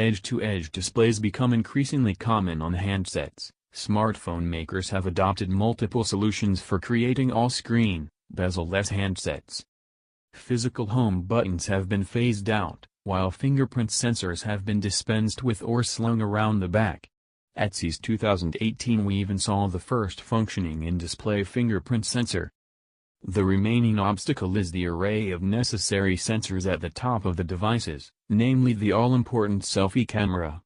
edge-to-edge displays become increasingly common on handsets, smartphone makers have adopted multiple solutions for creating all-screen, bezel-less handsets. Physical home buttons have been phased out, while fingerprint sensors have been dispensed with or slung around the back. At CES 2018 we even saw the first functioning in-display fingerprint sensor. The remaining obstacle is the array of necessary sensors at the top of the devices, namely the all-important selfie camera.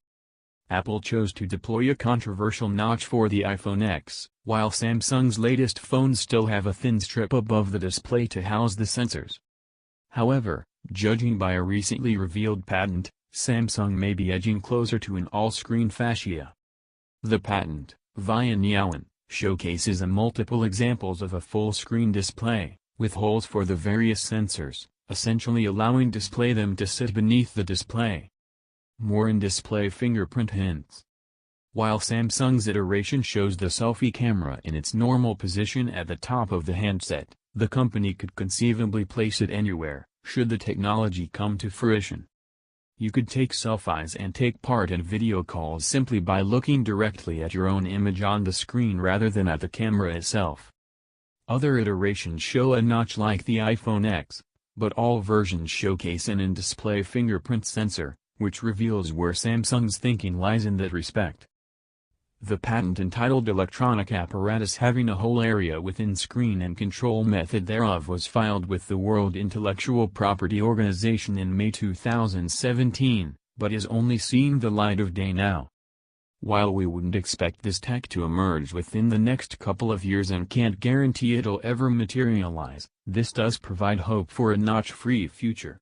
Apple chose to deploy a controversial notch for the iPhone X, while Samsung's latest phones still have a thin strip above the display to house the sensors. However, judging by a recently revealed patent, Samsung may be edging closer to an all-screen fascia. The patent, via Niawan, showcases multiple examples of a full-screen display, with holes for the various sensors, essentially allowing them to sit beneath the display. More in-display fingerprint hints. While Samsung's iteration shows the selfie camera in its normal position at the top of the handset, the company could conceivably place it anywhere, should the technology come to fruition. You could take selfies and take part in video calls simply by looking directly at your own image on the screen rather than at the camera itself. Other iterations show a notch like the iPhone X, but all versions showcase an in-display fingerprint sensor, which reveals where Samsung's thinking lies in that respect. The patent entitled Electronic Apparatus Having a Hole Area Within Screen and Control Method thereof was filed with the World Intellectual Property Organization in May 2017, but is only seeing the light of day now. While we wouldn't expect this tech to emerge within the next couple of years and can't guarantee it'll ever materialize, this does provide hope for a notch-free future.